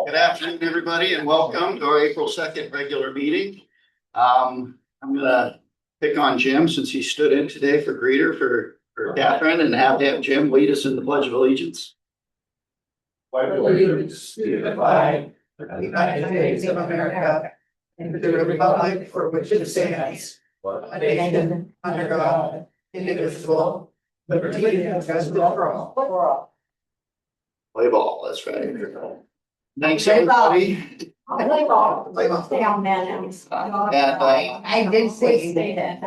Good afternoon, everybody, and welcome to our April 2nd regular meeting. I'm gonna pick on Jim since he stood in today for greeter for Catherine and have Jim lead us in the Pledge of Allegiance. Pledge allegiance to the flag of the United States of America and to the republic for which it stands, one nation under God, indivisible, liberty and justice for all. Play ball, that's right. Thanks, everybody. Stay on that. I did say that.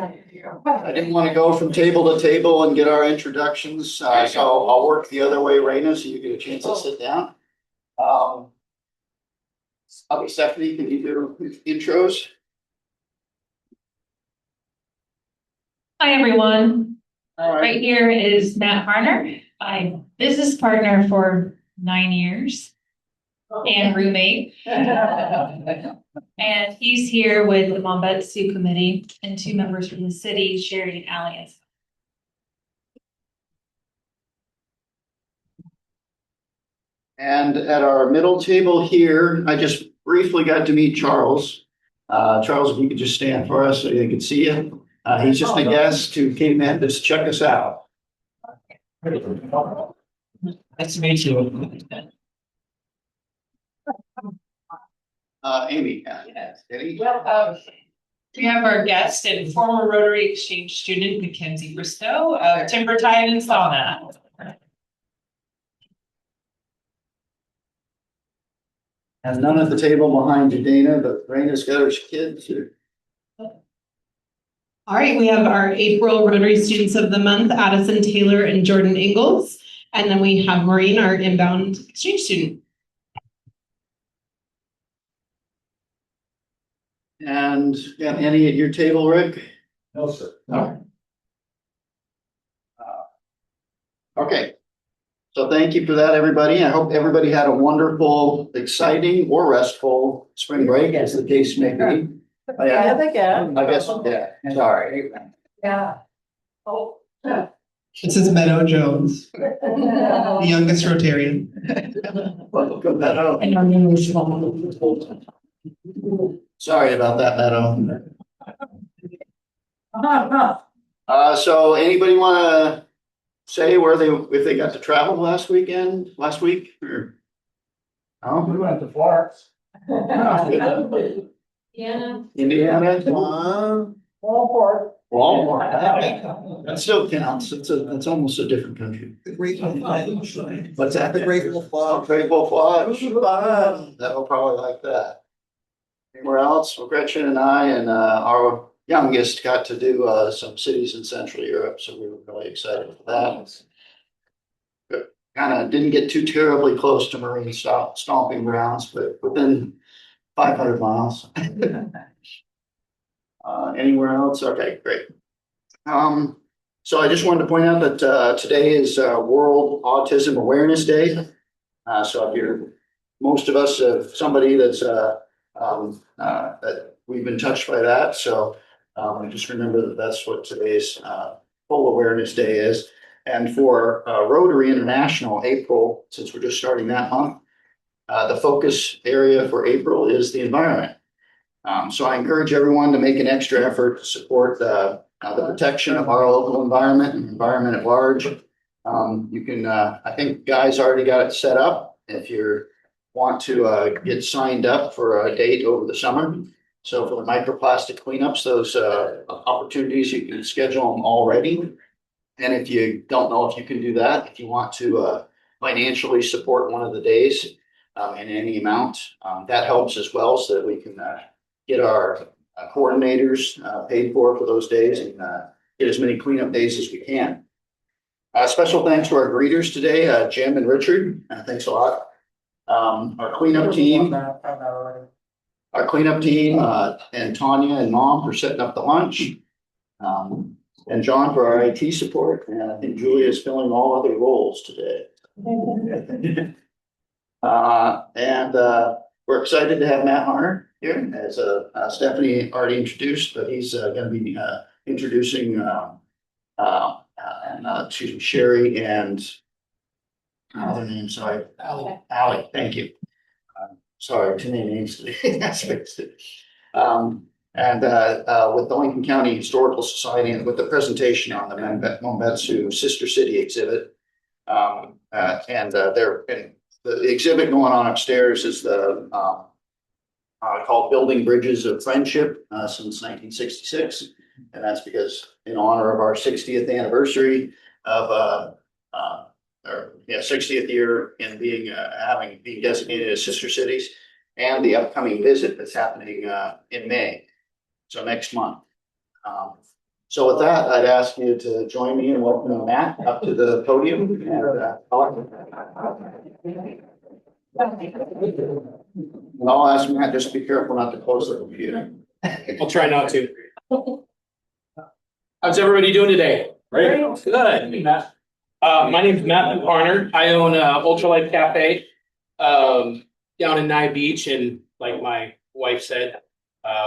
I didn't want to go from table to table and get our introductions, so I'll work the other way, Raina, so you get a chance to sit down. Stephanie, can you do intros? Hi, everyone. All right. Right here is Matt Harner. I'm business partner for 9 years and roommate. And he's here with the Mombetsu committee and 2 members from the city, Sherri and Allie Anderson. And at our middle table here, I just briefly got to meet Charles. Charles, if you could just stand for us so they can see you. He's just a guest who came in to check us out. Nice to meet you. Amy. Eddie? We have our guest and former Rotary exchange student, Mackenzie Bristow, Timber Tide and Sauna. And none at the table behind you, Dana, but Raina's got her kids here. All right, we have our April Rotary Students of the Month, Addison Taylor and Jordan Ingalls. And then we have Maureen, our inbound exchange student. And got any at your table, Rick? No, sir. No. Okay. So thank you for that, everybody. I hope everybody had a wonderful, exciting, or restful spring break, as the case may be. I guess, yeah, sorry. Yeah. Oh. This is Meadow Jones, the youngest Rotarian. Welcome, Meadow. Sorry about that, Meadow. So anybody want to say if they got to travel last week? Or? Oh, We went to Florence. Indiana. Walmart. Walmart. That still counts. It's almost a different country. The Grateful Lodge. What's that? The Grateful Lodge. Grateful Lodge. That'll probably like that. Anywhere else? Well, Gretchen and I and our youngest got to do some cities in Central Europe, so we were really excited for that. Kind of didn't get too terribly close to marine stomping grounds, but within 500 miles. Anywhere else? Okay, great. So I just wanted to point out that today is World Autism Awareness Day. So if most of us have somebody that's that we've been touched by that. So just remember that that's what today's Full Awareness Day is. And for Rotary International, April, since we're just starting that month, the focus area for April is the environment. So I encourage everyone to make an extra effort to support the protection of our local environment and environment at large. You can, I think Guy's already got it set up if you want to get signed up for a date over the summer. So for the microplastic cleanups, those opportunities, you can schedule them already. And if you don't know if you can do that, if you want to financially support one of the days in any amount, that helps as well, so that we can get our coordinators paid for those days and get as many cleanup days as we can. Special thanks to our greeters today, Jim and Richard. Thanks a lot. Our cleanup team, and Tanya and Mom for setting up the lunch. And John for our IT support. And I think Julia is filling all other roles today. We're excited to have Matt Harner here, as Stephanie already introduced, but he's going to be introducing Sherri and other name, sorry, Allie. Thank you. sorry, too many names today. That's it. And with the Lincoln County Historical Society and with the presentation on the Mombetsu Sister City exhibit. And the exhibit going on upstairs is the called Building Bridges of Friendship since 1966. And that's because in honor of our 60th anniversary of 60th year in being being designated as sister cities, and the upcoming visit that's happening in May, so next month. So with that, I'd ask you to join me in welcoming Matt up to the podium. And I'll ask Matt, just be careful not to close the computer. I'll try not to. How's everybody doing today? Great. Good. Hey, Matt. My name is Matt Harner. I own Ultralife Cafe down in Nye Beach, and like my wife said,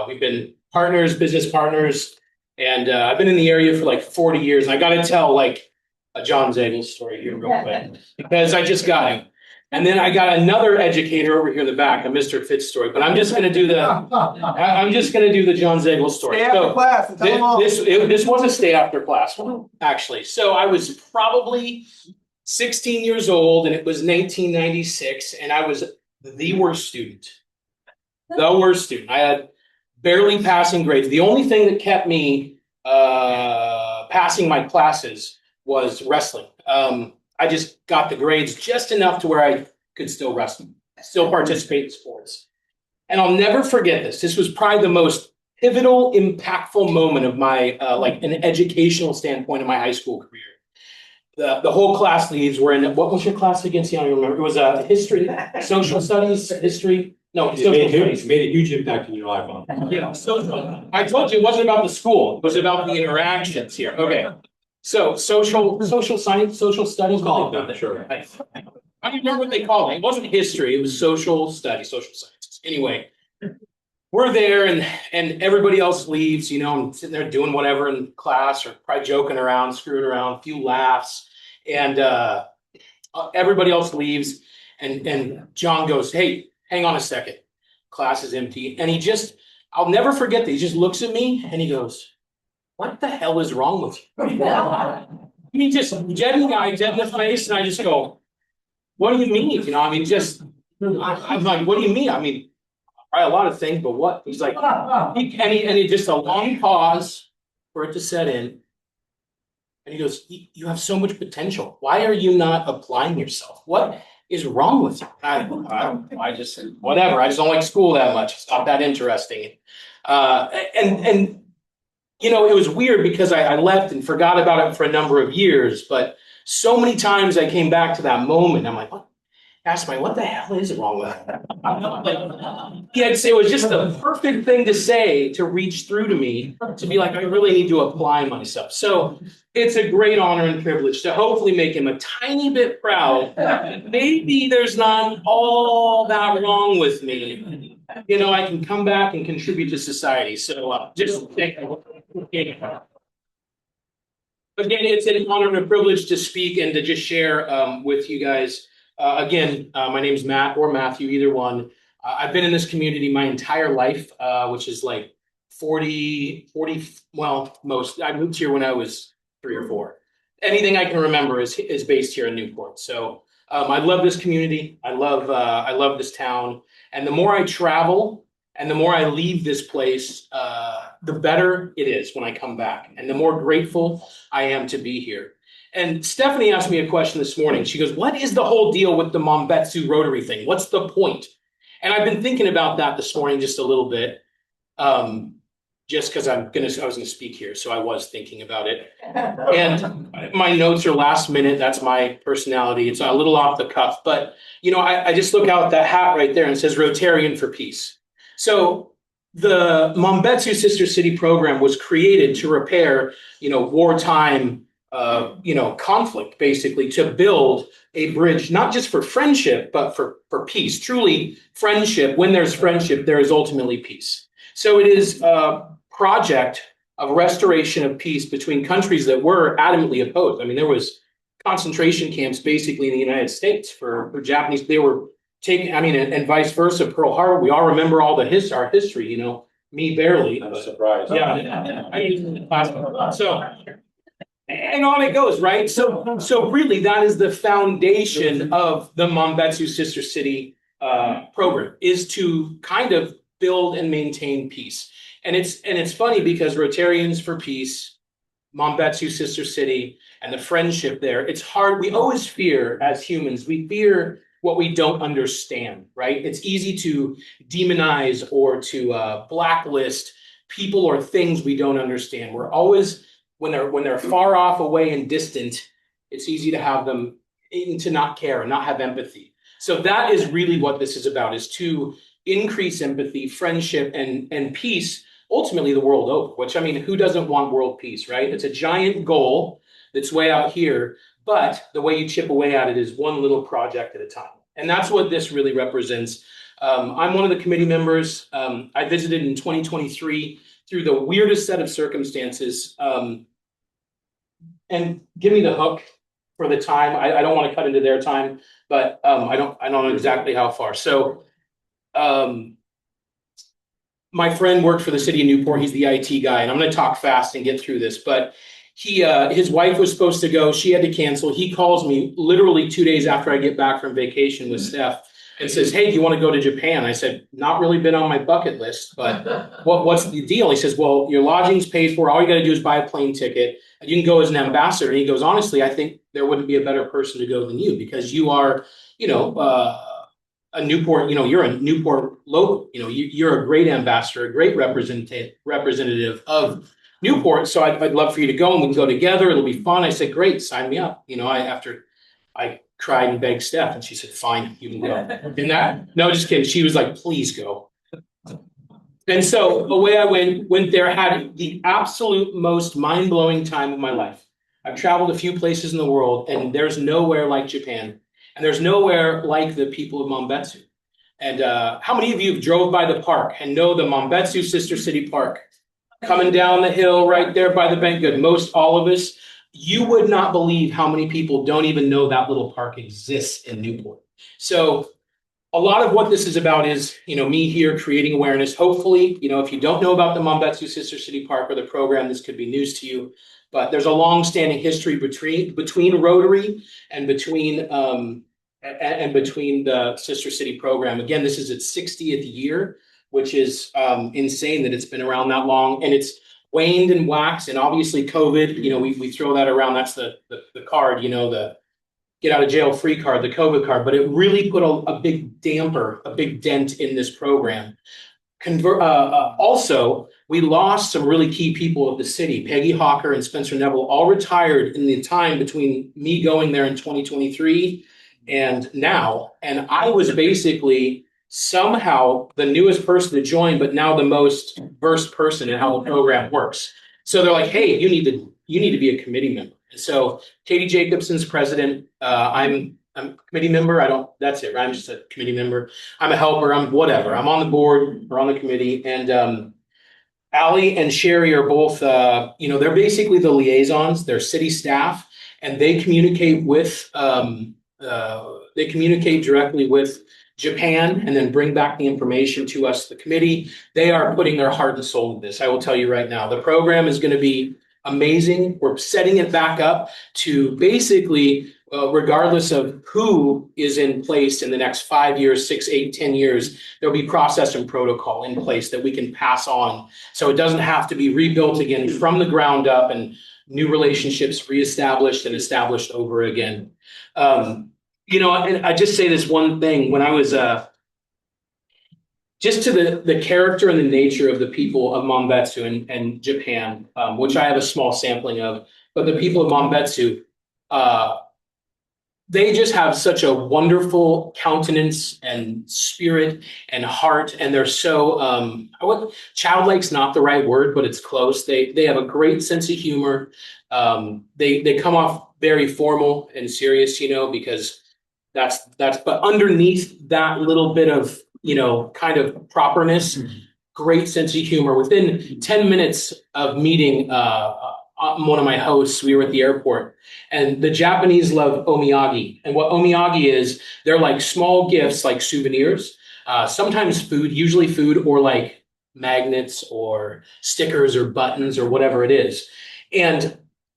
we've been business partners, and I've been in the area for like 40 years. I got to tell like a John Zagel story here real quick because I just got him. And then I got another educator over here in the back, a Mr. Fitz story. But I'm just going to do the John Zagel story. Stay after class and tell them all. This was a stay after class one, actually. So I was probably 16 years old, and it was 1996, and I was the worst student. The worst student. I had barely passing grades. The only thing that kept me passing my classes was wrestling. I just got the grades just enough to where I could still wrestle, still participate in sports. And I'll never forget this. This was probably the most pivotal, impactful moment of my, like an educational standpoint of my high school career. The whole class leaves. We're in, what was your class again? See, I don't remember. It was history, social studies, history. No, social studies. Made a huge impact in your life on. Yeah, social. I told you it wasn't about the school. It was about the interactions here. Okay. So social science, social studies. Sure. I don't remember what they called it. It wasn't history. It was social studies, social sciences. Anyway, we're there, and everybody else leaves. You know, I'm sitting there doing whatever in class, or probably joking around, screwing around, a few laughs, and everybody else leaves. And John goes, "Hey, hang on a second. Class is empty." And I'll never forget that. He just looks at me and he goes, "What the hell is wrong with you?" He just dead in the face, and I just go, "What do you mean?" You know, I mean, I'm like, "What do you mean?" I mean, probably a lot of things, but what? He's like, he just a long pause for it to set in, and he goes, "You have so much potential. Why are you not applying yourself? What is wrong with you?" I just whatever. I just don't like school that much. It's not that interesting. And you know, it was weird because I left and forgot about it for a number of years, but so many times I came back to that moment. I'm like, what the hell is wrong with that? Yeah, it was just the perfect thing to say to reach through to me, to be like, I really need to apply myself. So it's a great honor and privilege to hopefully make him a tiny bit proud. Maybe there's not all that wrong with me. You know, I can come back and contribute to society. So just thank you. Again, it's an honor and a privilege to speak and to just share with you guys. Again, my name is Matt or Matthew, either one. I've been in this community my entire life, which is like 40, well, most. I moved here when I was 3 or 4. Anything I can remember is based here in Newport. So I love this community. I love this town. And the more I travel and the more I leave this place, the better it is when I come back, and the more grateful I am to be here. And Stephanie asked me a question this morning. She goes, "What is the whole deal with the Mombetsu Rotary thing? What's the point?" And I've been thinking about that this morning just a little bit, just because I was gonna speak here, so I was thinking about it. And my notes are last minute. That's my personality. It's a little off the cuff, but you know, I just look out that hat right there and it says Rotarian for Peace. So the Mombetsu Sister City program was created to repair, you know, wartime, conflict, basically, to build a bridge, not just for friendship, but for peace. Truly, friendship, when there's friendship, there is ultimately peace. So it is a project of restoration of peace between countries that were adamantly opposed. I mean, there was concentration camps basically in the United States for Japanese. They were and vice versa, Pearl Harbor, we all remember all our history, you know, me barely. I'm but- surprised. Yeah. I used it in class. So, and on it goes, right? So really, that is the foundation of the Mombetsu Sister City program, is to kind of build and maintain peace. And it's funny because Rotarians for Peace, Mombetsu Sister City, and the friendship there, it's hard. We always fear as humans, we fear what we don't understand, right? It's easy to demonize or to blacklist people or things we don't understand. We're always, when they're far off, away, and distant, it's easy to have them, to not care and not have empathy. So that is really what this is about, is to increase empathy, friendship, and peace, ultimately the world over, which, I mean, who doesn't want world peace, right? It's a giant goal that's way out here, but the way you chip away at it is one little project at a time. And that's what this really represents. I'm one of the committee members. I visited in 2023 through the weirdest set of circumstances. And give me the hook for the time. I don't want to cut into their time, but I don't know exactly how far. So my friend worked for the city of Newport. He's the IT guy, and I'm going to talk fast and get through this. But his wife was supposed to go. She had to cancel. He calls me literally 2 days after I get back from vacation with Steph and says, "Hey, do you want to go to Japan?" I said, "Not really been on my bucket list, but what's the deal?" He says, "Well, your lodging's paid for. All you got to do is buy a plane ticket, and you can go as an ambassador." And he goes, "Honestly, I think there wouldn't be a better person to go than you, because you are, a Newport, you're a Newport local, you're a great ambassador, a great representative of Newport. So I'd love for you to go, and we can go together. It'll be fun." I said, "Great, sign me up." After I cried and begged Steph, and she said, "Fine, you can go." No, just kidding. She was like, "Please go." And so away I went there, had the absolute most mind-blowing time of my life. I've traveled a few places in the world, and there's nowhere like Japan. And there's nowhere like the people of Mombetsu. And how many of you have drove by the park and know the Mombetsu Sister City Park? Coming down the hill right there by the bank, good, most all of us. You would not believe how many people don't even know that little park exists in Newport. So a lot of what this is about is, me here creating awareness. Hopefully, if you don't know about the Mombetsu Sister City Park or the program, this could be news to you. But there's a long-standing history between Rotary and between the Sister City program. Again, this is its 60th year, which is insane that it's been around that long, and it's waned and waxed. And obviously, COVID. We throw that around. That's the card. The get out of jail free card, the COVID card. But it really put a big damper, a big dent in this program. Also, we lost some really key people of the city. Peggy Hawker and Spencer Neville all retired in the time between me going there in 2023 and now. And I was basically somehow the newest person to join, but now the most versed person in how the program works. So they're like, "Hey, you need to be a committee member." And so Katie Jacobson's president. I'm a committee member. That's it, right? I'm just a committee member. I'm a helper. I'm whatever. I'm on the board or on the committee. And Allie and Sherri are both, they're basically the liaisons. They're city staff, and they communicate directly with Japan and then bring back the information to us, the committee. They are putting their heart and soul in this. I will tell you right now, the program is going to be amazing. We're setting it back up to basically, regardless of who is in place in the next 5 years, 6, 8, 10 years, there'll be process and protocol in place that we can pass on. So it doesn't have to be rebuilt again from the ground up and new relationships reestablished and established over again. And I just say this one thing. When I was just to the character and the nature of the people of Mombetsu and Japan, which I have a small sampling of, but the people of Mombetsu, they just have such a wonderful countenance and spirit and heart, and they're so childlike's not the right word, but it's close. They have a great sense of humor. They come off very formal and serious, because that's but underneath that little bit of kind of properness, great sense of humor. Within 10 minutes of meeting one of my hosts, we were at the airport, and the Japanese love omiyagi. And what omiyagi is, they're like small gifts, like souvenirs, sometimes food, usually food, or like magnets or stickers or buttons or whatever it is.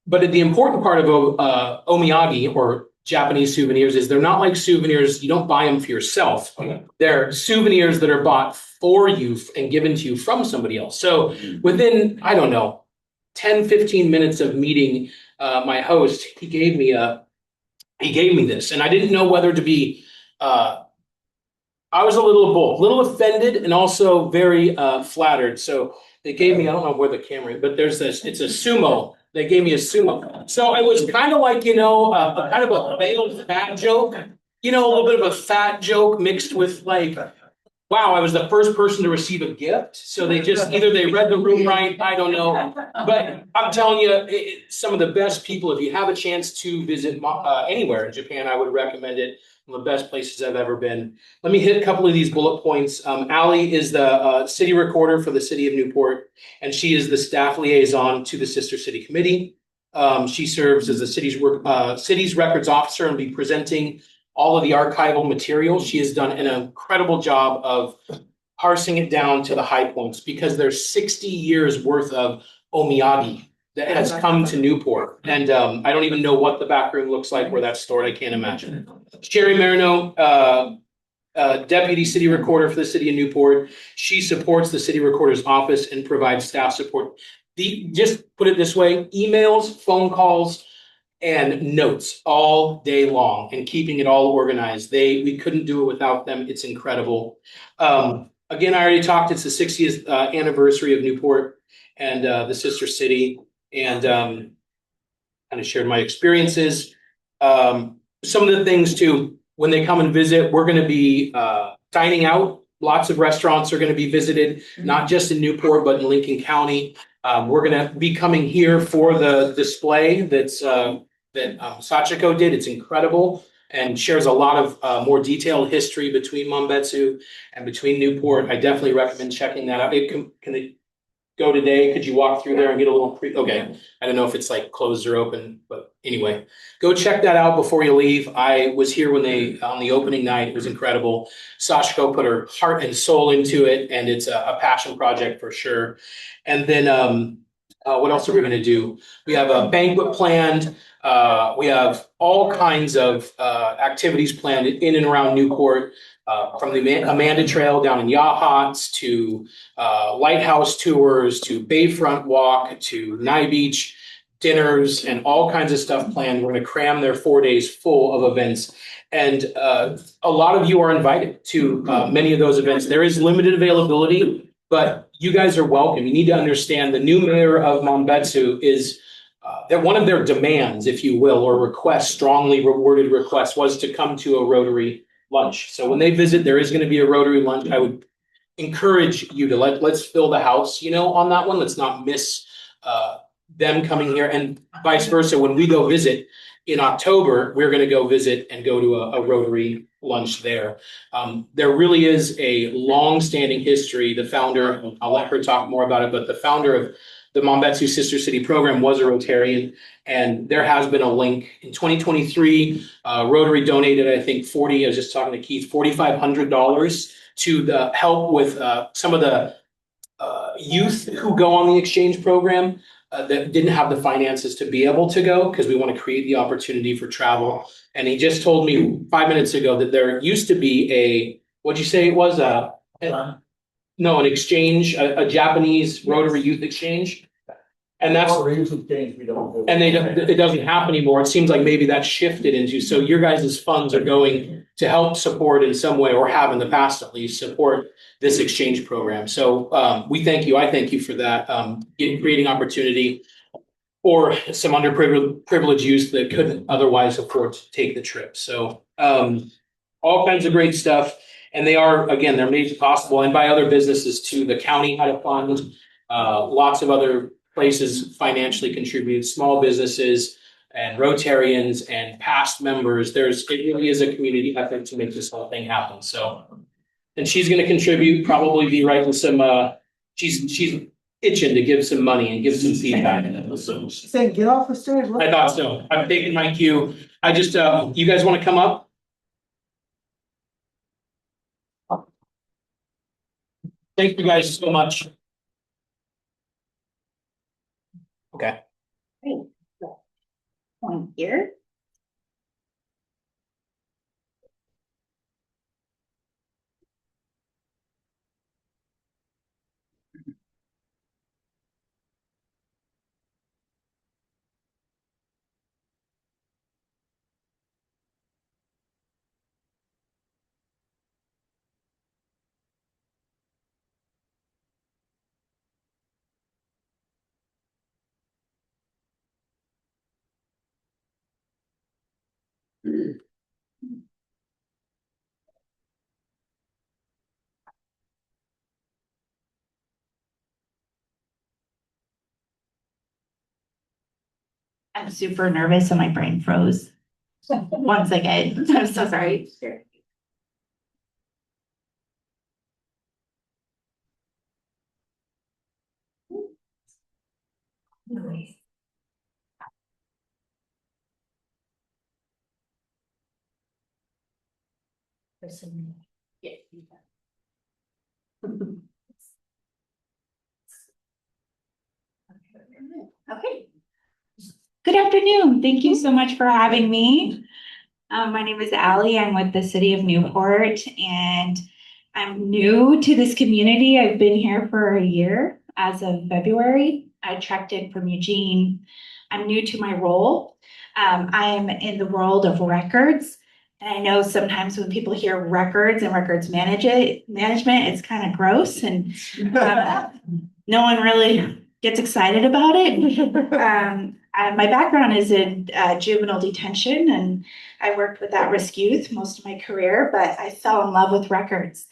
But the important part of omiyagi or Japanese souvenirs is they're not like souvenirs. You don't buy them for yourself. They're souvenirs that are bought for you and given to you from somebody else. So within, I don't know, 10, 15 minutes of meeting my host, he gave me this, and I didn't know whether to be, I was a little both, a little offended and also very flattered. So they gave me, I don't know where the camera is, but there's this, it's a sumo. They gave me a sumo. So it was kind of like, a kind of a veiled fat joke, a little bit of a fat joke mixed with like, wow, I was the first person to receive a gift. So they just, either they read the room right, I don't know. But I'm telling you, some of the best people, if you have a chance to visit anywhere in Japan, I would recommend it. One of the best places I've ever been. Let me hit a couple of these bullet points. Allie is the city recorder for the city of Newport, and she is the staff liaison to the Sister City Committee. She serves as the city's records officer and will be presenting all of the archival material. She has done an incredible job of parsing it down to the high points, because there's 60 years worth of omiyagi that has come to Newport. And I don't even know what the back room looks like where that's stored. I can't imagine. Sherri Marineau, deputy city recorder for the city of Newport. She supports the city recorder's office and provides staff support. Just put it this way, emails, phone calls, and notes all day long, and keeping it all organized. We couldn't do it without them. It's incredible. Again, I already talked, it's the 60th anniversary of Newport and the sister city, and kind of shared my experiences. Some of the things too, when they come and visit, we're going to be dining out. Lots of restaurants are going to be visited, not just in Newport, but in Lincoln County. We're going to be coming here for the display that Sachiko did. It's incredible and shares a lot of more detailed history between Mombetsu and between Newport. I definitely recommend checking that out. Can it go today? Could you walk through there and get a little okay. I don't know if it's like closed or open, but anyway, go check that out before you leave. I was here on the opening night. It was incredible. Sachiko put her heart and soul into it, and it's a passion project for sure. And then what else are we going to do? We have a banquet planned. We have all kinds of activities planned in and around Newport, from the Amanda Trail down in Yachats to lighthouse tours to Bayfront walk to Nye Beach dinners and all kinds of stuff planned. We're going to cram their 4 days full of events. And a lot of you are invited to many of those events. There is limited availability, but you guys are welcome. You need to understand the new mayor of Mombetsu is that one of their demands, if you will, or requests, strongly rewarded requests, was to come to a Rotary lunch. So when they visit, there is going to be a Rotary lunch. I would encourage you to let's fill the house, on that one. Let's not miss them coming here, and vice versa. When we go visit in October, we're going to go visit and go to a Rotary lunch there. There really is a long-standing history. The founder, I'll let her talk more about it, but the founder of the Mombetsu Sister City program was a Rotarian, and there has been a link. In 2023, Rotary donated, I think, I was just talking to Keith, $4,500 to the help with some of the youth who go on the exchange program that didn't have the finances to be able to go, because we want to create the opportunity for travel. And he just told me 5 minutes ago that there used to be what'd you say it was? No, an exchange, a Japanese Rotary youth exchange. And that's, and it doesn't happen anymore. It seems like maybe that's shifted into, so your guys' funds are going to help support in some way, or have in the past at least, support this exchange program. So we thank you. I thank you for that, creating opportunity for some underprivileged youth that couldn't otherwise afford to take the trip. So all kinds of great stuff. And they're made possible, and by other businesses too. The county had a fund, lots of other places financially contribute, small businesses and Rotarians and past members. It really is a community effort to make this whole thing happen. So, and she's going to contribute, probably be writing some, she's itching to give some money and give some feedback. So Saying, get off the stage. I thought so. I'm taking my cue. I just, you guys want to come up? Thank you guys so much. Okay. One here. I'm super nervous and my brain froze. Once again, I'm so sorry. Okay. Good afternoon. Thank you so much for having me. My name is Allie. I'm with the city of Newport and I'm new to this community. I've been here for a year as of February. I trekked in from Eugene. I'm new to my role. I'm in the world of records. And I know sometimes when people hear records and records management, it's kind of gross and no one really gets excited about it. My background is in juvenile detention, and I worked with at-risk youth most of my career, but I fell in love with records.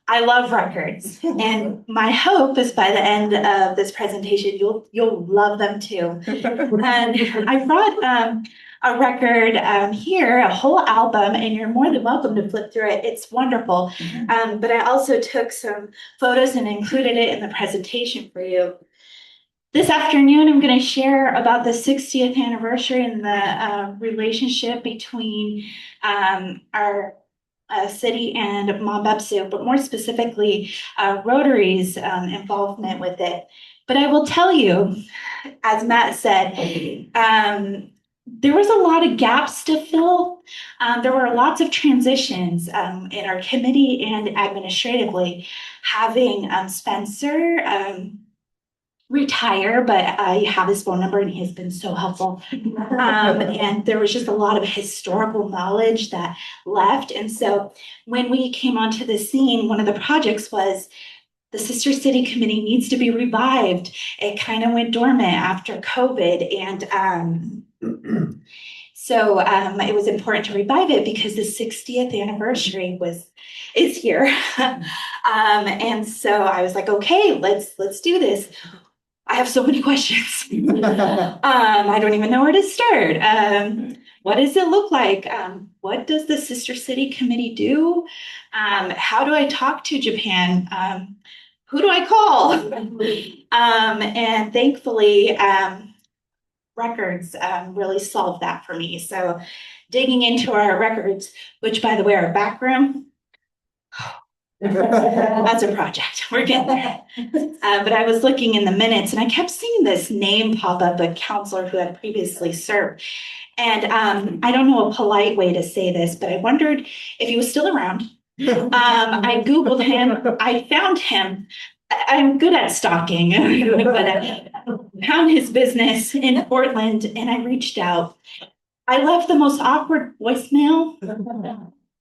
I love records, and my hope is by the end of this presentation, you'll love them too. And I brought a record here, a whole album, and you're more than welcome to flip through it. It's wonderful. But I also took some photos and included it in the presentation for you. This afternoon, I'm going to share about the 60th anniversary and the relationship between our city and Mombetsu, but more specifically, Rotary's involvement with it. But I will tell you, as Matt said, there was a lot of gaps to fill. There were lots of transitions in our committee and administratively. Having Spencer retire, but I have his phone number and he has been so helpful. And there was just a lot of historical knowledge that left. And so when we came onto the scene, one of the projects was the Sister City Committee needs to be revived. It kind of went dormant after COVID. And so it was important to revive it because the 60th anniversary is here. And so I was like, okay, let's do this. I have so many questions. I don't even know where to start. What does it look like? What does the Sister City Committee do? How do I talk to Japan? Who do I call? And thankfully, records really solved that for me. So digging into our records, which by the way, our back room, that's a project. We're getting there. But I was looking in the minutes and I kept seeing this name pop up, a counselor who had previously served. And I don't know a polite way to say this, but I wondered if he was still around. I Googled him. I found him. I'm good at stalking, but I found his business in Portland and I reached out. I left the most awkward voicemail.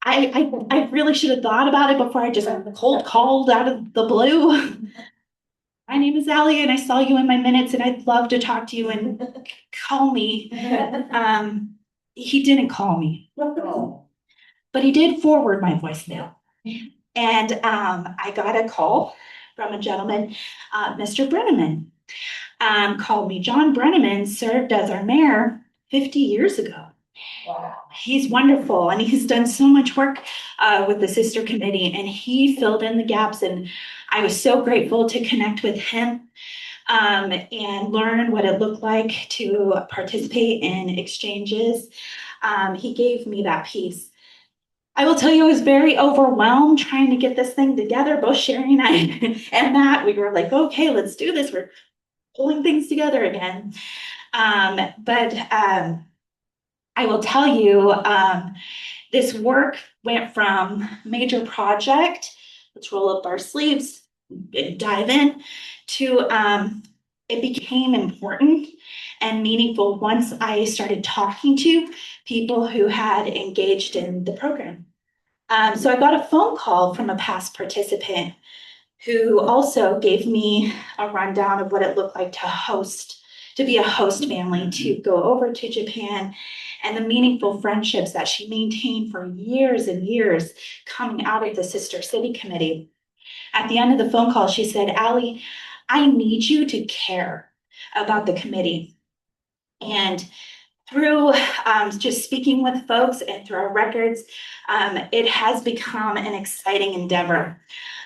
I really should have thought about it before I just cold called out of the blue. My name is Allie and I saw you in my minutes and I'd love to talk to you and call me. He didn't call me, but he did forward my voicemail. And I got a call from a gentleman, Mr. Brenneman, called me. John Brenneman served as our mayor 50 years ago. Wow. He's wonderful and he's done so much work with the sister committee and he filled in the gaps and I was so grateful to connect with him. and learn what it looked like to participate in exchanges. He gave me that piece. I will tell you, I was very overwhelmed trying to get this thing together. Both Sherri and I and Matt, we were like, okay, let's do this. We're pulling things together again. But I will tell you, this work went from major project, let's roll up our sleeves, and dive in, to it became important and meaningful once I started talking to people who had engaged in the program. So I got a phone call from a past participant who also gave me a rundown of what it looked like to be a host family, to go over to Japan, and the meaningful friendships that she maintained for years and years coming out of the Sister City Committee. At the end of the phone call, she said, Allie, I need you to care about the committee. And through just speaking with folks and through our records, it has become an exciting endeavor.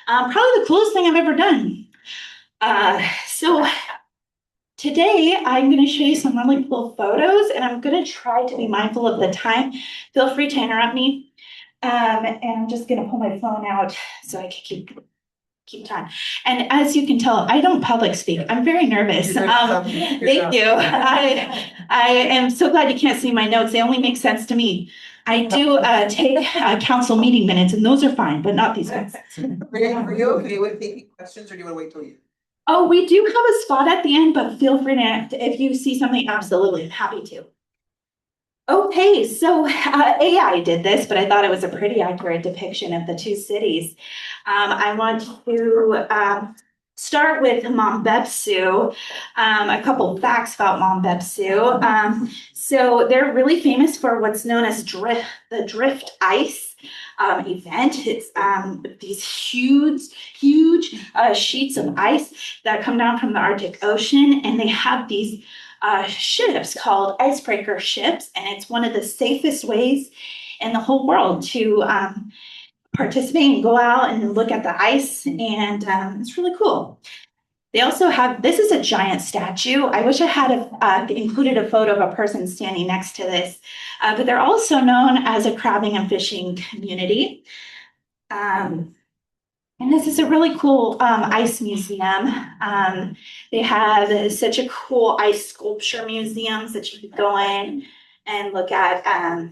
Probably the coolest thing I've ever done. So today I'm going to show you some really cool photos, and I'm going to try to be mindful of the time. Feel free to interrupt me. And I'm just going to pull my phone out so I can keep time. And as you can tell, I don't public speak. I'm very nervous. Thank you. I am so glad you can't see my notes. They only make sense to me. I do take council meeting minutes, and those are fine, but not these ones. Are you okay with taking questions, or do you want to wait till you? Oh, we do have a spot at the end, but feel free to, if you see something, absolutely happy to. Okay, so AI did this, but I thought it was a pretty accurate depiction of the two cities. I want to start with Mombetsu. A couple of facts about Mombetsu. So they're really famous for what's known as the drift ice event. It's these huge sheets of ice that come down from the Arctic Ocean, and they have these ships called icebreaker ships, and it's one of the safest ways in the whole world to participate and go out and look at the ice, and it's really cool. They also have, this is a giant statue. I wish I had included a photo of a person standing next to this, but they're also known as a crabbing and fishing community. And this is a really cool ice museum. They have such a cool ice sculpture museums that you could go in and look at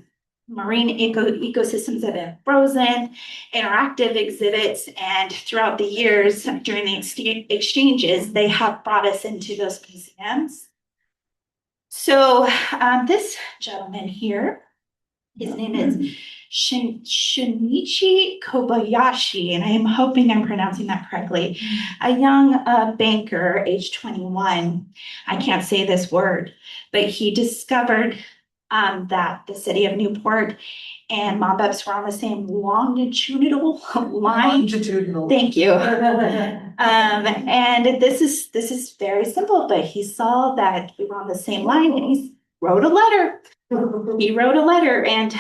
marine ecosystems that have frozen, interactive exhibits, and throughout the years during the exchanges, they have brought us into those museums. So this gentleman here, his name is Shinichi Kobayashi, and I am hoping I'm pronouncing that correctly. A young banker, age 21. I can't say this word, but he discovered that the city of Newport and Mombetsu were on the same longitudinal line. Longitudinal. Thank you. And this is very simple, but he saw that we were on the same line, and he wrote a letter. He wrote a letter, and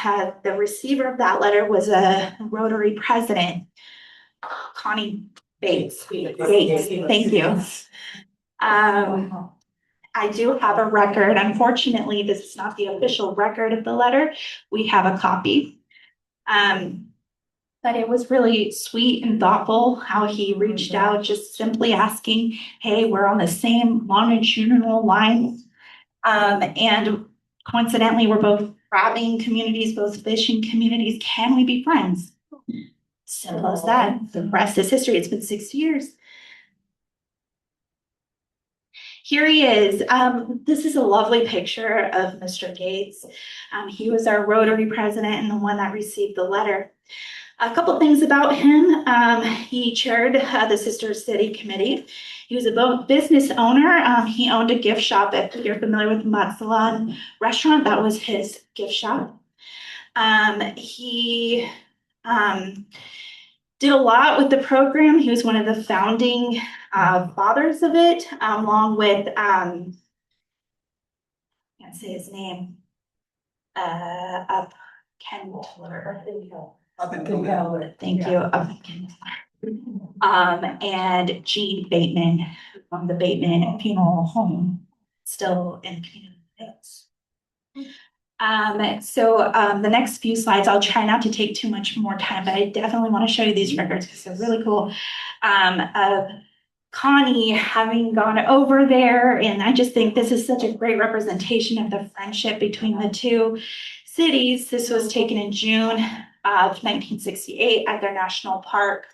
the receiver of that letter was a Rotary president, Connie Bates. Thank you. I do have a record. Unfortunately, this is not the official record of the letter. We have a copy. But it was really sweet and thoughtful how he reached out, just simply asking, hey, we're on the same longitudinal line. And coincidentally, we're both crabbing communities, both fishing communities. Can we be friends? Simple as that. The rest is history. It's been 6 years. Here he is. This is a lovely picture of Mr. Gates. He was our Rotary president and the one that received the letter. A couple things about him. He chaired the Sister City Committee. He was a business owner. He owned a gift shop. If you're familiar with Matsalan restaurant, that was his gift shop. He did a lot with the program. He was one of the founding fathers of it, along with, I can't say his name, Kentler. Up and Keller. Thank you. And Jean Bateman from the Bateman Funeral Home, still in community. The next few slides, I'll try not to take too much more time, but I definitely want to show you these records because they're really cool. Of Connie having gone over there, and I just think this is such a great representation of the friendship between the two cities. This was taken in June of 1968 at their national park.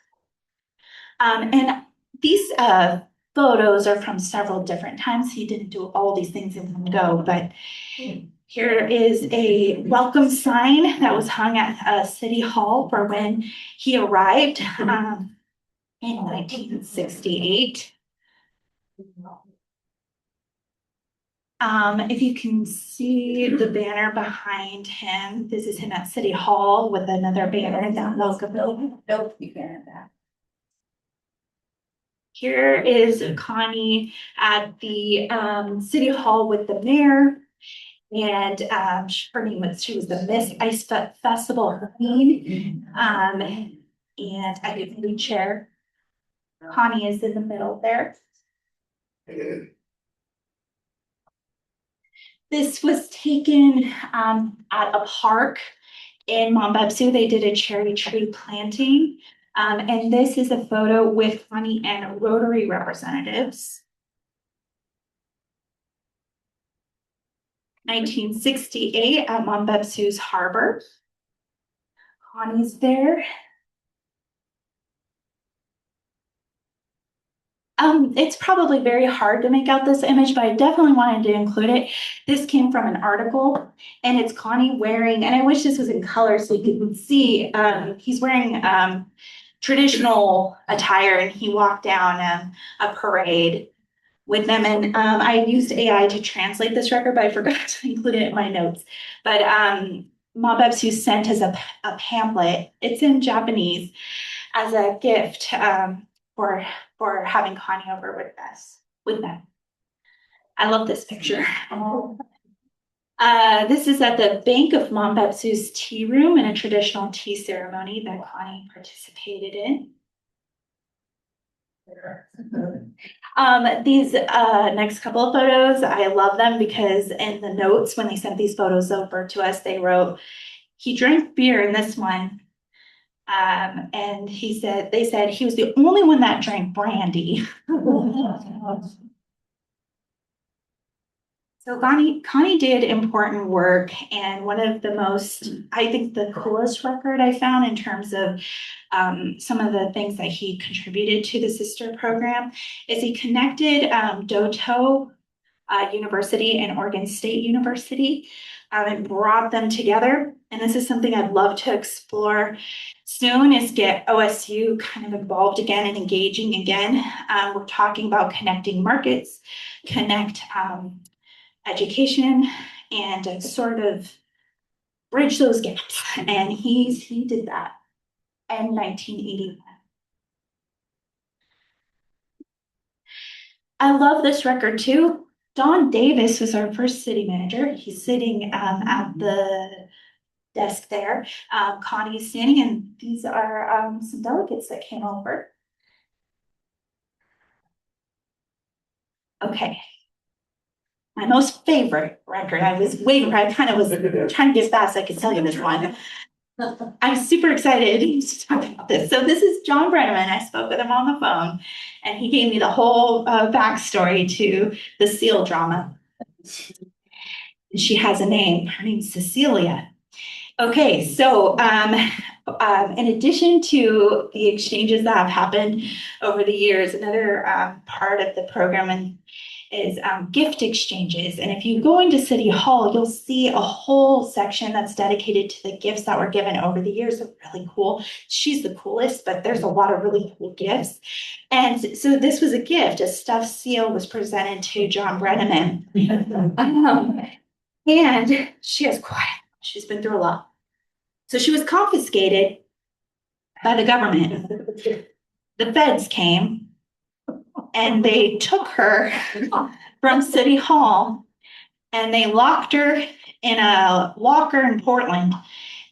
And these photos are from several different times. He didn't do all these things in one go, but here is a welcome sign that was hung at City Hall for when he arrived in 1968. If you can see the banner behind him, this is him at City Hall with another banner that welcome. Nope, you can't have that. Here is Connie at the City Hall with the mayor. And her name was, she was the Miss Ice Festival Queen. And I give the chair. Connie is in the middle there. This was taken at a park in Mombetsu. They did a cherry tree planting. And this is a photo with Connie and Rotary representatives. 1968 at Mombetsu's harbor. Connie's there. It's probably very hard to make out this image, but I definitely wanted to include it. This came from an article, and it's Connie wearing, and I wish this was in color so you could see, he's wearing traditional attire, and he walked down a parade with them. And I used AI to translate this record, but I forgot to include it in my notes. But Mombetsu sent us a pamphlet. It's in Japanese as a gift for having Connie over with them. I love this picture. This is at the Bank of Mombetsu's tea room in a traditional tea ceremony that Connie participated in. These next couple of photos, I love them because in the notes when they sent these photos over to us, they wrote, he drank beer in this one. And they said he was the only one that drank brandy. So Connie did important work, and one of the most, I think the coolest record I found in terms of some of the things that he contributed to the sister program is he connected Doto University and Oregon State University and brought them together. And this is something I'd love to explore soon, is get OSU kind of involved again and engaging again. We're talking about connecting markets, connect education, and sort of bridge those gaps. And he did that in 1981. I love this record too. Don Davis was our first city manager. He's sitting at the desk there. Connie's standing, and these are some delegates that came over. Okay. My most favorite record. I was waiting for, I kind of was trying to get fast. I could tell you this one. I'm super excited to talk about this. So this is John Brenneman. I spoke with him on the phone, and he gave me the whole backstory to the SEAL drama. She has a name. Her name's Cecilia. Okay, so in addition to the exchanges that have happened over the years, another part of the program is gift exchanges. And if you go into City Hall, you'll see a whole section that's dedicated to the gifts that were given over the years. They're really cool. She's the coolest, but there's a lot of really cool gifts. And so this was a gift. A stuffed seal was presented to John Brenneman. And she's been through a lot. So she was confiscated by the government. The feds came and they took her from City Hall and they locked her in a locker in Portland.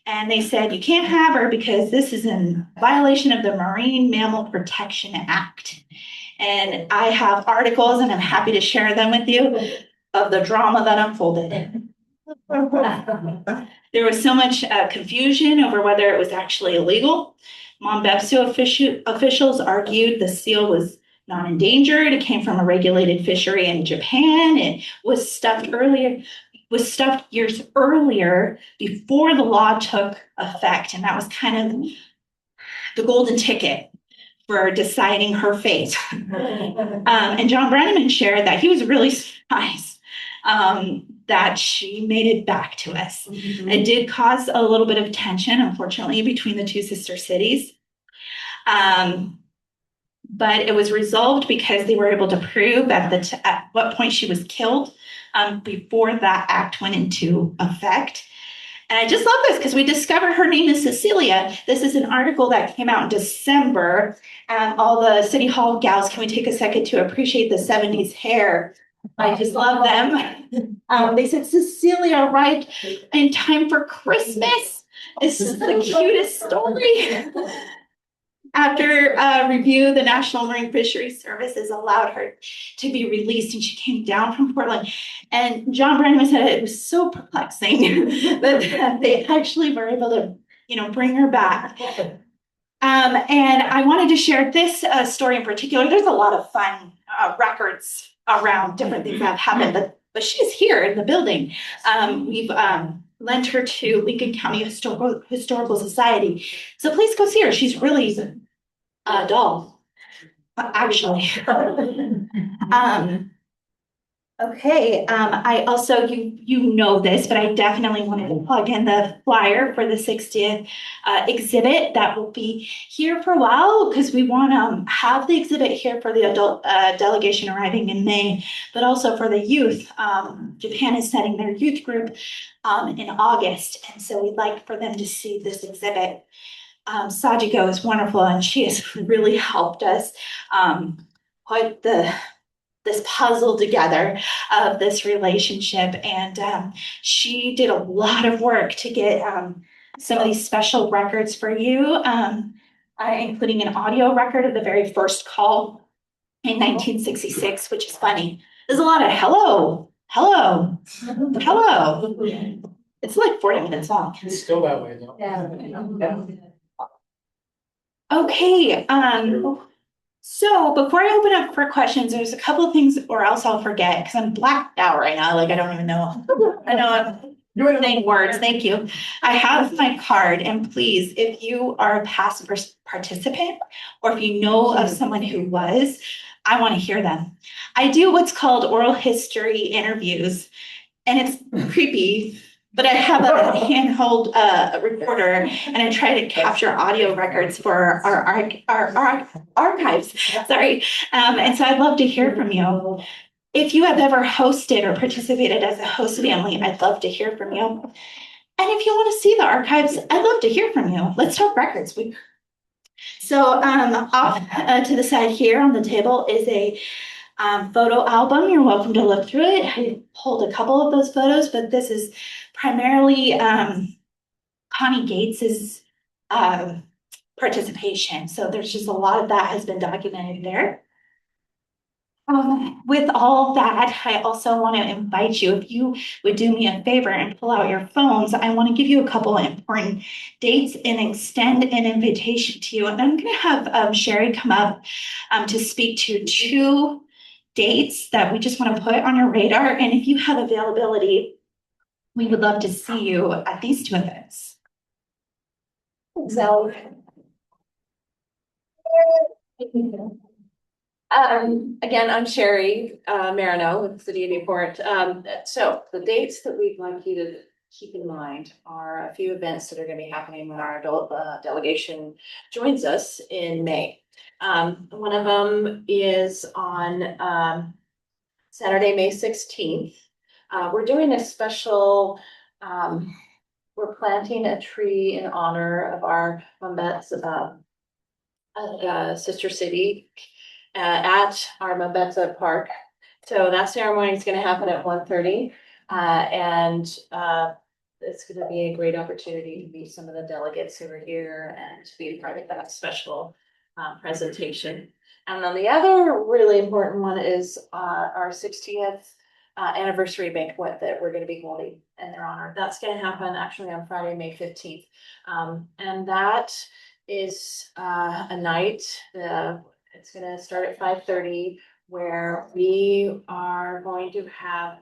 And they said, you can't have her because this is in violation of the Marine Mammal Protection Act. And I have articles, and I'm happy to share them with you, of the drama that unfolded. There was so much confusion over whether it was actually illegal. Mombetsu officials argued the seal was not endangered. It came from a regulated fishery in Japan. It was stuffed years earlier before the law took effect. And that was kind of the golden ticket for deciding her fate. And John Brenneman shared that he was really surprised that she made it back to us. It did cause a little bit of tension, unfortunately, between the two sister cities. But it was resolved because they were able to prove at what point she was killed before that act went into effect. And I just love this because we discovered her name is Cecilia. This is an article that came out in December. All the City Hall gals, can we take a second to appreciate the 70s hair? I just love them. They said Cecilia arrived in time for Christmas. This is the cutest story. After review, the National Marine Fisheries Services allowed her to be released, and she came down from Portland. And John Brenneman said it was so perplexing that they actually were able to, bring her back. And I wanted to share this story in particular. There's a lot of fun records around different things that have happened, but she's here in the building. We've lent her to Lincoln County Historical Society. So please go see her. She's really a doll, actually. Okay, I also, you know this, but I definitely wanted to plug in the flyer for the 60th exhibit that will be here for a while, because we want to have the exhibit here for the adult delegation arriving in May, but also for the youth. Japan is setting their youth group in August, and so we'd like for them to see this exhibit. Sajiko is wonderful, and she has really helped us put this puzzle together of this relationship. And she did a lot of work to get some of these special records for you, including an audio record of the very first call in 1966, which is funny. There's a lot of hello. It's like 40 minutes long. It's still that way though. Okay, so before I open up for questions, there's a couple of things, or else I'll forget, because I'm blacked out right now. Like, I don't even know. I know I'm saying words. Thank you. I have my card, and please, if you are a past participant, or if you know of someone who was, I want to hear them. I do what's called oral history interviews, and it's creepy. But I have a handheld recorder, and I try to capture audio records for our archives. Sorry. And so I'd love to hear from you. If you have ever hosted or participated as a host family, I'd love to hear from you. And if you want to see the archives, I'd love to hear from you. Let's talk records. So off to the side here on the table is a photo album. You're welcome to look through it. I pulled a couple of those photos, but this is primarily Connie Gates's participation. So there's just a lot of that has been documented there. With all that, I also want to invite you, if you would do me a favor and pull out your phones, I want to give you a couple of important dates and extend an invitation to you. And I'm going to have Sherri come up to speak to two dates that we just want to put on your radar. And if you have availability, we would love to see you at these two events. So, again, I'm Sherri Marineau with the City of Newport. So the dates that we'd like you to keep in mind are a few events that are going to be happening when our adult delegation joins us in May. One of them is on Saturday, May 16th. We're doing a special, we're planting a tree in honor of our Mombetsu sister city at our Mombetsu Park. So that ceremony is going to happen at 1:30. And it's gonna be a great opportunity to meet some of the delegates who are here and to be part of that special presentation. And then the other really important one is our 60th anniversary banquet that we're gonna be holding in their honor. That's gonna happen actually on Friday, May 15th. And that is a night, it's gonna start at 5:30, where we are going to have,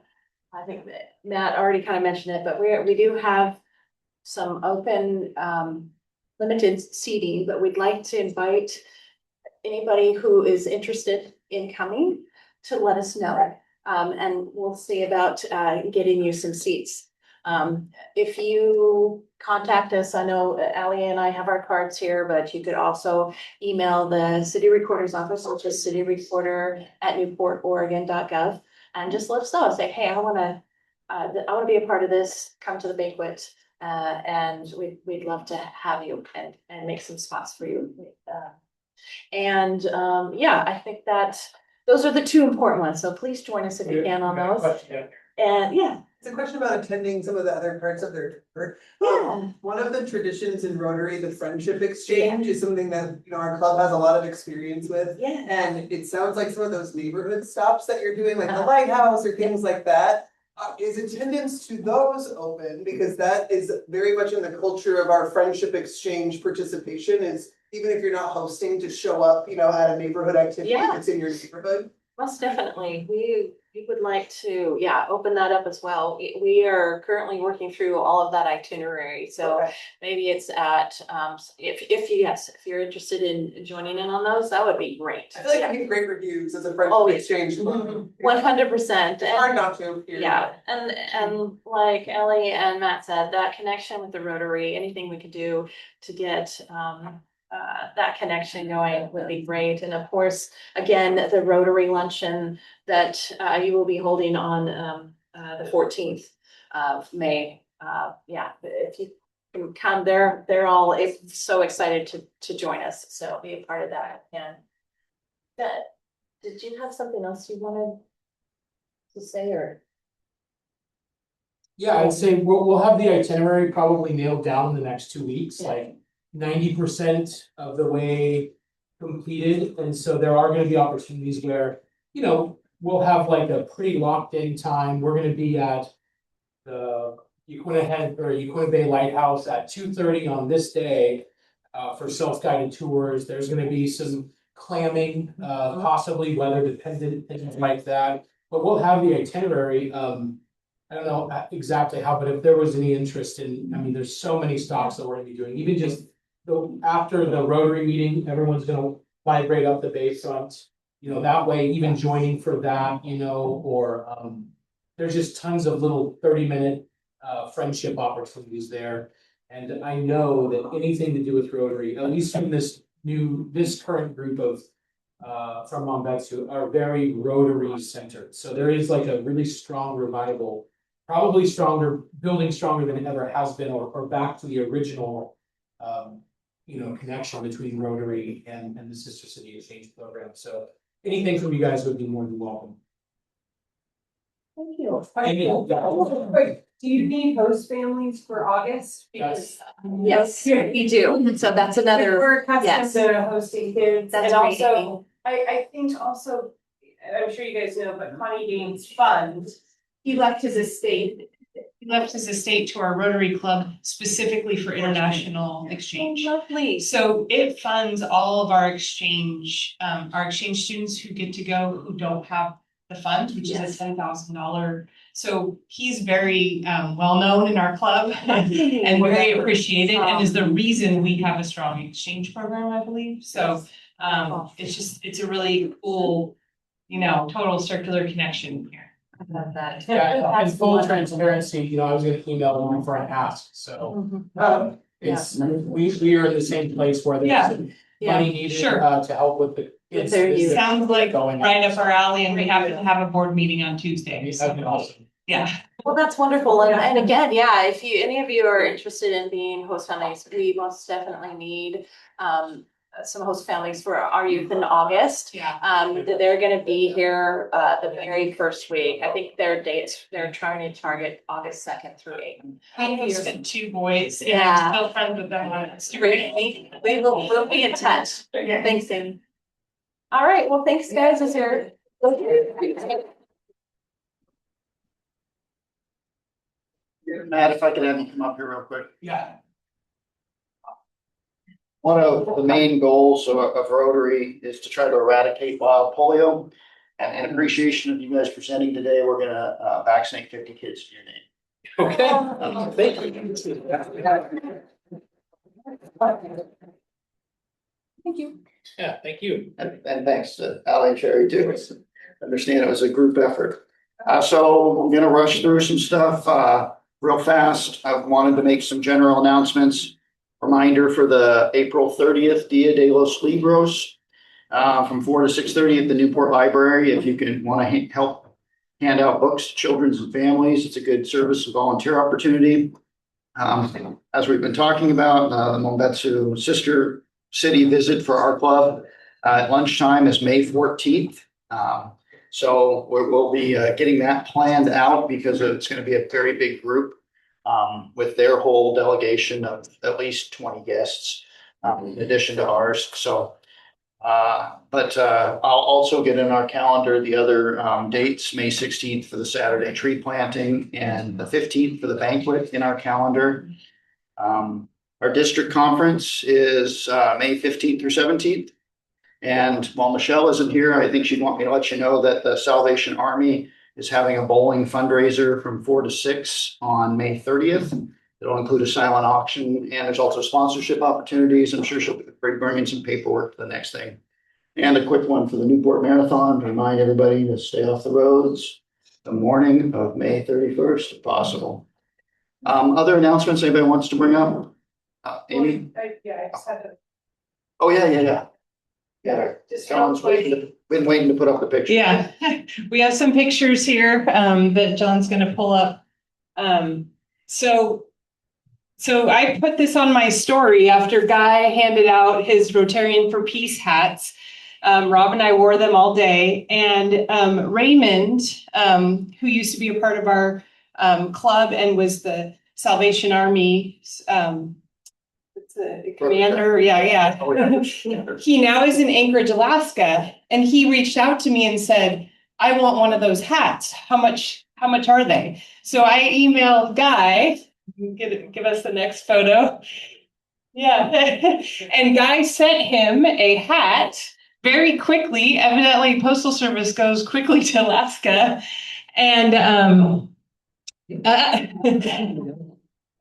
I think that Matt already kind of mentioned it, but we do have some open limited seating, but we'd like to invite anybody who is interested in coming to let us know. And we'll see about getting you some seats. If you contact us, I know Allie and I have our cards here, but you could also email the city recorder's office, which is cityrecorder@newportoregon.gov, and just let us know. Say, hey, I want to be a part of this. Come to the banquet, and we'd love to have you and make some spots for you. Yeah, I think that those are the two important ones. So please join us if you can on those. And yeah. It's a question about attending some of the other parts of their tour. Yeah. One of the traditions in Rotary, the friendship exchange, is something that, you know, our club has a lot of experience with. Yeah. And it sounds like some of those neighborhood stops that you're doing, like the lighthouse or things like that. Is attendance to those open? Because that is very much in the culture of our friendship exchange participation, is even if you're not hosting, to show up, you know, at a neighborhood activity Yeah. that's in your neighborhood. Most definitely. We would like to, open that up as well. We are currently working through all of that itinerary. So Okay. maybe it's at, if you're interested in joining in on those, that would be great. I feel like we get great reviews as a friendship Oh, yeah. exchange. 100%. It's hard not to. Here. Yeah, and like Ellie and Matt said, that connection with the Rotary, anything we could do to get that connection going would be great. And of course, again, the Rotary luncheon that you will be holding on the 14th of May. If you can come, they're all so excited to join us. So be a part of that. And did you have something else you wanted to say, or? Yeah, I'd say we'll have the itinerary probably nailed down in the next 2 weeks, Yeah. like 90% of the way completed. And so there are gonna be opportunities where, you know, we'll have like a pretty locked in time. We're gonna be at the Uquina Bay Lighthouse at 2:30 on this day for self-guided tours. There's gonna be some clamming, possibly weather dependent, things like that. But we'll have the itinerary. I don't know exactly how, but if there was any interest in, I mean, there's so many stops that we're gonna be doing, even just after the Rotary meeting, everyone's gonna migrate up the Bayfront. You know, that way, even joining for that, you know, or there's just tons of little 30-minute friendship opportunities there. And I know that anything to do with Rotary, at least from this current group of from Mombetsu, are very Rotary centered. So there is like a really strong revival, probably building stronger than it ever has been, or back to the original connection between Rotary and the Sister City Exchange program. So anything from you guys would be more than welcome. Thank you. Wait, do you need host families for August? Yes. Yes, you do. So that's another, We're accustomed yes. to hosting kids, That's and great. also, I think also, I'm sure you guys know, but Connie Gaines' fund, he left his estate. He left his estate to our Rotary Club specifically for international exchange. Lovely. So it funds all of our exchange students who get to go, who don't have the fund, which is Yes. a $10,000. So he's very well known in our club and very appreciated, and is the reason we have a strong exchange program, I believe. So it's a really cool, total circular connection here. I love that. Yeah, and full transparency, I was gonna email them for an ask, so it's, we are in the same place where there's money needed sure. To help with the kids. Their youth. Sounds like Going on. right up our alley, and we happen to have a board meeting on Tuesday. That'd be awesome. Yeah. Well, that's wonderful. And again, if any of you are interested in being host families, we most definitely need some host families for our youth in August. Yeah. They're gonna be here, the very first week. I think their dates, they're trying to target August 2nd through 8th. I have 2 boys and Yeah. I'm still friends with them on Instagram. Great. We'll be in touch. Thanks, Amy. All right, well, thanks, guys. Is there? Matt, if I could have you come up here real quick. Yeah. One of the main goals of Rotary is to try to eradicate wild polio. And in appreciation of you guys presenting today, we're gonna vaccinate 50 kids in your name. Okay. Thank you. Thank you. Yeah, thank you. And thanks to Allie and Sherri too. I understand it was a group effort. So I'm gonna rush through some stuff real fast. I wanted to make some general announcements. Reminder for the April 30th Dia de los Libros from 4 to 6:30 at the Newport Library. If you can want to help hand out books to children and families, it's a good service and volunteer opportunity. As we've been talking about, the Mombetsu sister city visit for our club at lunchtime is May 14th. So we'll be getting that planned out because it's going to be a very big group with their whole delegation of at least 20 guests in addition to ours. So, but I'll also get in our calendar the other dates, May 16th for the Saturday tree planting and the 15th for the banquet in our calendar. Our district conference is May 15th through 17th. And while Michelle isn't here, I think she'd want me to let you know that the Salvation Army is having a bowling fundraiser from 4 to 6 on May 30th. It'll include a silent auction and there's also sponsorship opportunities. I'm sure she'll be bringing some paperwork for the next thing. And a quick one for the Newport Marathon to remind everybody to stay off the roads the morning of May 31st, if possible. Other announcements anybody wants to bring up? Amy? Yeah, I just had to. Oh, yeah. Yeah, Just John's been waiting to put up the picture. Yeah, we have some pictures here that John's gonna pull up. So I put this on my story after Guy handed out his Rotarian for Peace hats. Rob and I wore them all day, and Raymond, who used to be a part of our club and was the Salvation Army the commander, yeah. He now is in Anchorage, Alaska, and he reached out to me and said, I want one of those hats. How much are they? So I emailed Guy, give us the next photo. Yeah. And Guy sent him a hat very quickly. Evidently, Postal Service goes quickly to Alaska. And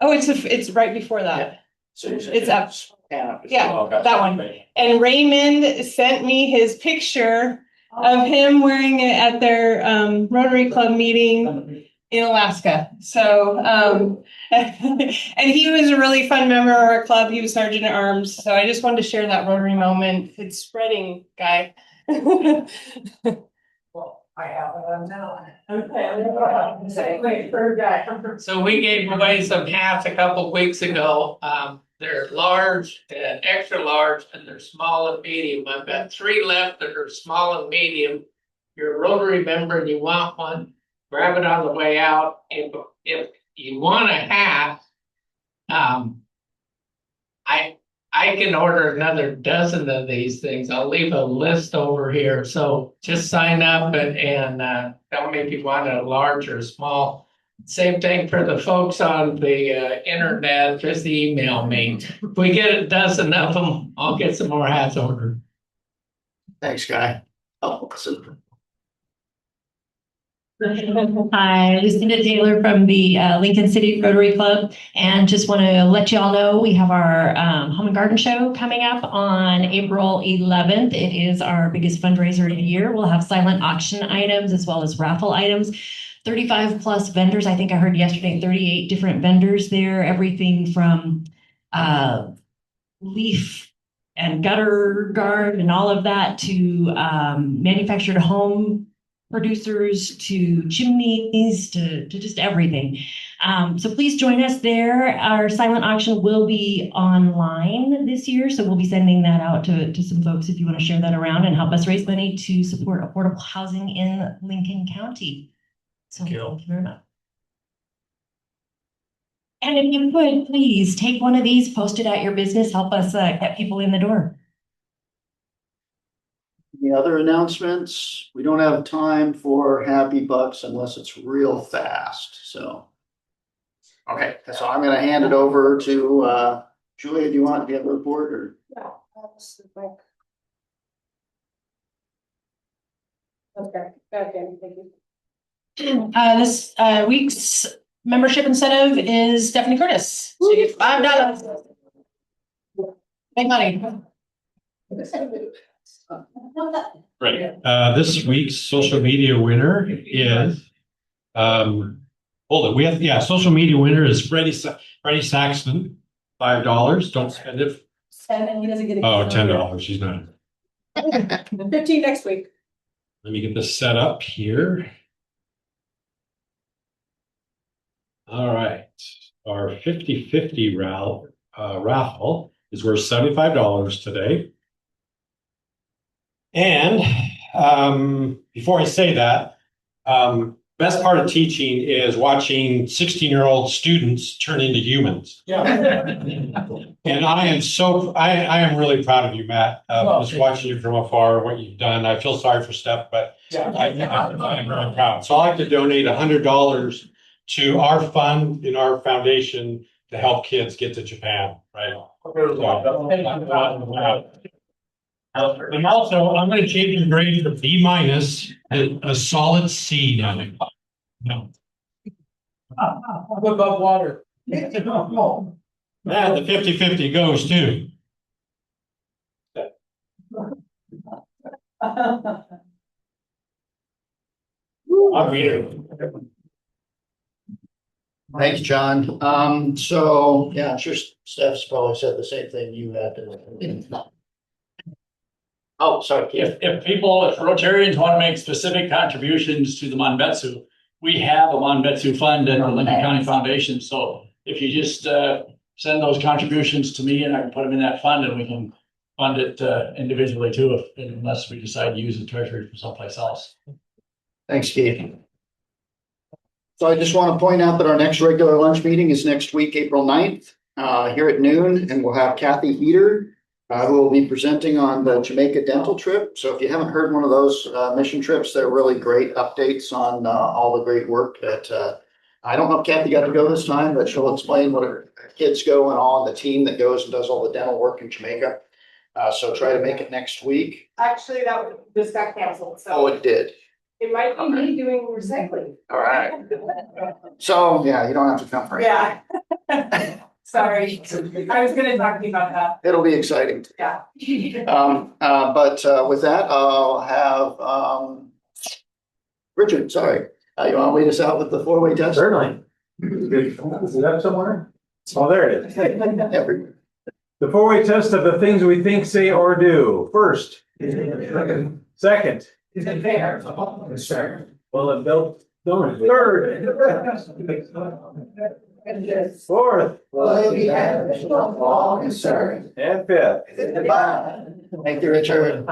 it's right before that. It's up. Yeah, that one. And Raymond sent me his picture of him wearing it at their Rotary Club meeting in Alaska. So, and he was a really fun member of our club. He was Sergeant at Arms. So I just wanted to share that Rotary moment. It's spreading, Guy. Well, I have it on now. Okay. Wait, for a guy. So we gave away some hats a couple weeks ago. They're large and extra large, and they're small and medium. I've got 3 left that are small and medium. You're a Rotary member and you want one, grab it on the way out. If you want a hat, I can order another dozen of these things. I'll leave a list over here. So just sign up and tell me if you want a large or small. Same thing for the folks on the internet, just email me. If we get a dozen of them, I'll get some more hats ordered. Thanks, Guy. Oh, super. Hi, Lucinda Taylor from the Lincoln City Rotary Club, and just want to let you all know we have our Home and Garden Show coming up on April 11th. It is our biggest fundraiser of the year. We'll have silent auction items as well as raffle items. 35 plus vendors. I think I heard yesterday 38 different vendors there. Everything from leaf and gutter guard and all of that to manufactured home producers to chimneys to just everything. So please join us there. Our silent auction will be online this year, so we'll be sending that out to some folks if you want to share that around and help us raise money to support affordable housing in Lincoln County. So thank you very much. And if you could, please take one of these, post it at your business, help us get people in the door. Any other announcements? We don't have time for happy bucks unless it's real fast, so. Okay, so I'm gonna hand it over to Julia. Do you want to give a report or? Yeah. Okay, thank you. This week's membership incentive is Stephanie Curtis. She gets $5. Big money. Right. This week's social media winner is, hold it, we have, yeah, social media winner is Freddie Saxton, $5. Don't spend it. And he doesn't get. Oh, $10. She's not. 15 next week. Let me get this set up here. All right. Our 50/50 raffle is worth $75 today. And before I say that, best part of teaching is watching 16-year-old students turn into humans. Yeah. And I am really proud of you, Matt. Just watching you from afar, what you've done. I feel sorry for Steph, but I'm really proud. So I'd like to donate $100 to our fund in our foundation to help kids get to Japan, right? And also, I'm going to change your grade from B- a solid C now. No. Above water. And the 50/50 goes too. I'll read it. Thank you, John. So yeah, I'm sure Steph's probably said the same thing you had to. Oh, sorry. If Rotarians want to make specific contributions to the Mombetsu, we have a Mombetsu fund at the Lincoln County Foundation. So if you just send those contributions to me and I can put them in that fund and we can fund it individually too, unless we decide to use the treasury from someplace else. Thanks, Keith. So I just want to point out that our next regular lunch meeting is next week, April 9th, here at noon, and we'll have Kathy Heater, who will be presenting on the Jamaica dental trip. So if you haven't heard one of those mission trips, they're really great updates on all the great work that I don't know if Kathy got to go this time, but she'll explain what her kids go and all, and the team that goes and does all the dental work in Jamaica. So try to make it next week. Actually, this got canceled, so. Oh, it did. It might be me doing recycling. All right. So yeah, you don't have to come for it. Yeah. Sorry, I was gonna talk to you about that. It'll be exciting. Yeah. But with that, I'll have Richard, sorry. You want to lead us out with the four-way test? Certainly. Is it up somewhere? Oh, there it is. Everywhere. The four-way test of the things we think, say, or do. First. Second. Is it fair? Well, it built. Third. Fourth. And fifth. Thank you, Richard.